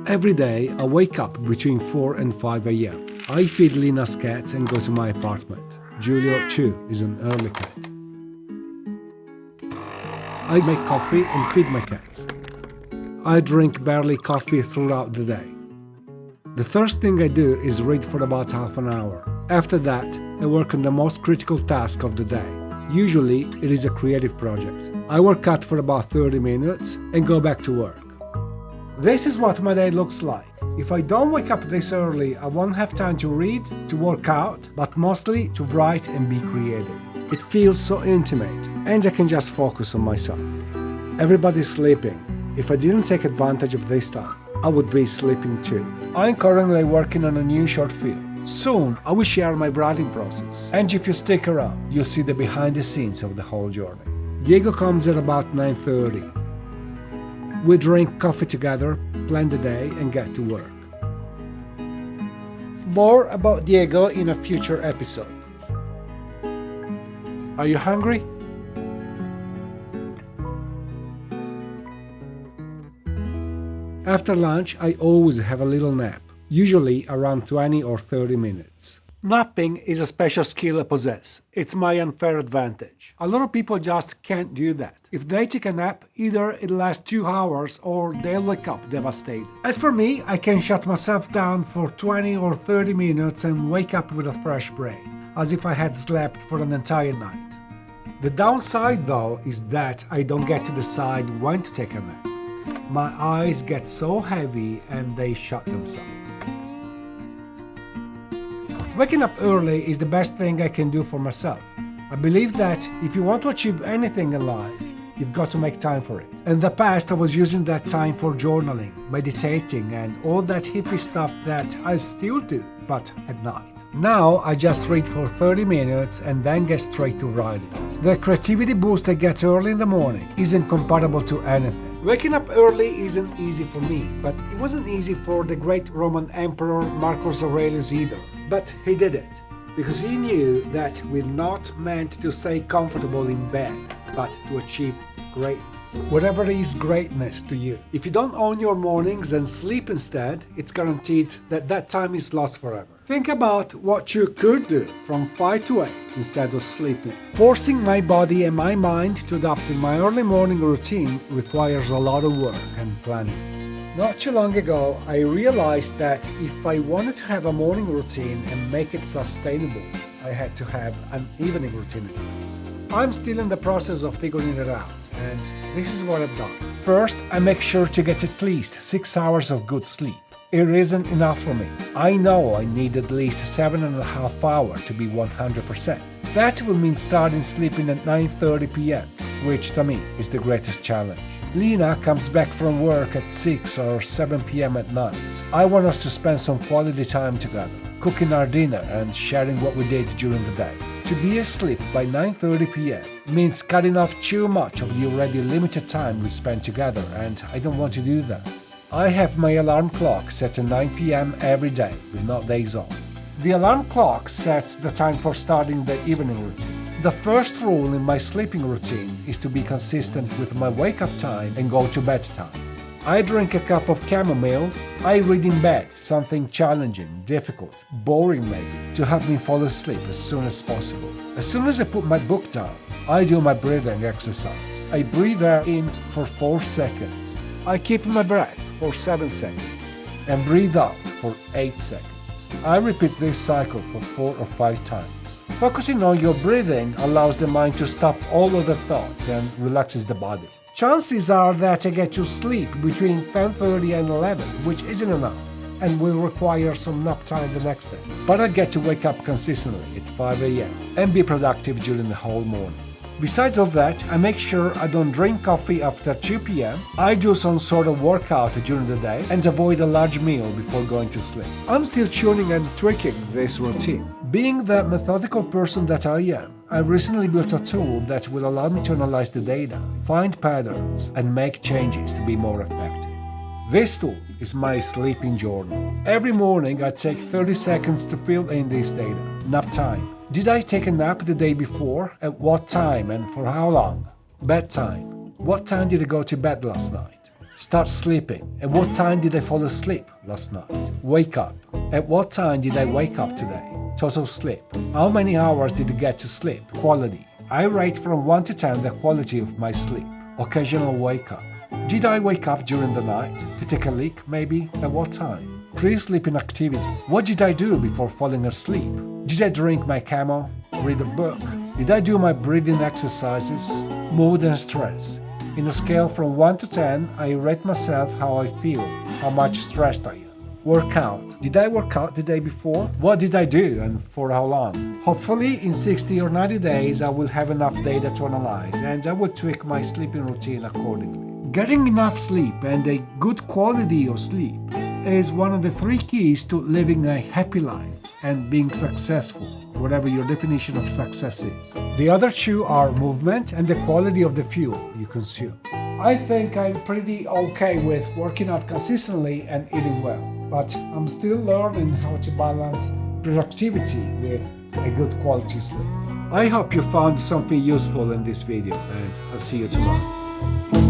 Every day, I wake up between 4 and 5 a.m. I feed Lina's cats and go to my apartment. Giulio, too, is an early cat. I make coffee and feed my cats. I drink barely coffee throughout the day. The first thing I do is read for about half an hour. After that, I work on the most critical task of the day. Usually, it is a creative project. I work out for about 30 minutes and go back to work. This is what my day looks like. If I don't wake up this early, I won't have time to read, to work out, but mostly to write and be creative. It feels so intimate, and I can just focus on myself. Everybody's sleeping. If I didn't take advantage of this time, I would be sleeping too. I'm currently working on a new short film. Soon, I will share my writing process, and if you stick around, you'll see the behind the scenes of the whole journey. Diego comes at about 9:30. We drink coffee together, plan the day, and get to work. More about Diego in a future episode. Are you hungry? After lunch, I always have a little nap, usually around 20 or 30 minutes. Napping is a special skill I possess. It's my unfair advantage. A lot of people just can't do that. If they take a nap, either it lasts 2 hours or they'll wake up devastated. As for me, I can shut myself down for 20 or 30 minutes and wake up with a fresh brain, as if I had slept for an entire night. The downside, though, is that I don't get to decide when to take a nap. My eyes get so heavy and they shut themselves. Waking up early is the best thing I can do for myself. I believe that if you want to achieve anything in life, you've got to make time for it. In the past, I was using that time for journaling, meditating, and all that hippie stuff that I still do, but at night. Now, I just read for 30 minutes and then get straight to writing. The creativity boost I get early in the morning isn't comparable to anything. Waking up early isn't easy for me, but it wasn't easy for the great Roman Emperor Marcus Aurelius either. But he did it, because he knew that we're not meant to stay comfortable in bed, but to achieve greatness. Whatever is greatness to you. If you don't own your mornings and sleep instead, it's guaranteed that that time is lost forever. Think about what you could do from 5 to 8 instead of sleeping. Forcing my body and my mind to adapt to my early morning routine requires a lot of work and planning. Not too long ago, I realized that if I wanted to have a morning routine and make it sustainable, I had to have an evening routine in place. I'm still in the process of figuring it out, and this is what I've done. First, I make sure to get at least 6 hours of good sleep. It isn't enough for me. I know I need at least 7.5 hours to be 100%. That will mean starting sleeping at 9:30 p.m., which to me is the greatest challenge. Lina comes back from work at 6 or 7 p.m. at night. I want us to spend some quality time together, cooking our dinner and sharing what we did during the day. To be asleep by 9:30 p.m. means cutting off too much of the already limited time we spend together, and I don't want to do that. I have my alarm clock set at 9 p.m. every day, with no days off. The alarm clock sets the time for starting the evening routine. The first rule in my sleeping routine is to be consistent with my wake-up time and go to bed time. I drink a cup of chamomile. I read in bed, something challenging, difficult, boring maybe, to help me fall asleep as soon as possible. As soon as I put my book down, I do my breathing exercise. I breathe air in for 4 seconds. I keep my breath for 7 seconds and breathe out for 8 seconds. I repeat this cycle for 4 or 5 times. Focusing on your breathing allows the mind to stop all other thoughts and relaxes the body. Chances are that I get to sleep between 10:30 and 11, which isn't enough and will require some nap time the next day. But I get to wake up consistently at 5 a.m. and be productive during the whole morning. Besides all that, I make sure I don't drink coffee after 2 p.m. I do some sort of workout during the day and avoid a large meal before going to sleep. I'm still tuning and tweaking this routine. Being the methodical person that I am, I recently built a tool that will allow me to analyze the data, find patterns, and make changes to be more effective. This tool is my sleeping journal. Every morning I take 30 seconds to fill in this data. Nap time. Did I take a nap the day before? At what time and for how long? Bedtime. What time did I go to bed last night? Start sleeping. At what time did I fall asleep last night? Wake up. At what time did I wake up today? Total sleep. How many hours did you get to sleep? Quality. I rate from 1 to 10 the quality of my sleep. Occasional wake up. Did I wake up during the night? To take a leak, maybe? At what time? Pre-sleeping activity. What did I do before falling asleep? Did I drink my camel? Read a book? Did I do my breathing exercises? Mood and stress. In a scale from 1 to 10, I rate myself how I feel, how much stressed I am. Workout. Did I work out the day before? What did I do and for how long? Hopefully in 60 or 90 days I will have enough data to analyze and I will tweak my sleeping routine accordingly. Getting enough sleep and a good quality of sleep is one of the 3 keys to living a happy life and being successful, whatever your definition of success is. The other 2 are movement and the quality of the fuel you consume. I think I'm pretty okay with working out consistently and eating well, but I'm still learning how to balance productivity with a good quality sleep. I hope you found something useful in this video and I'll see you tomorrow.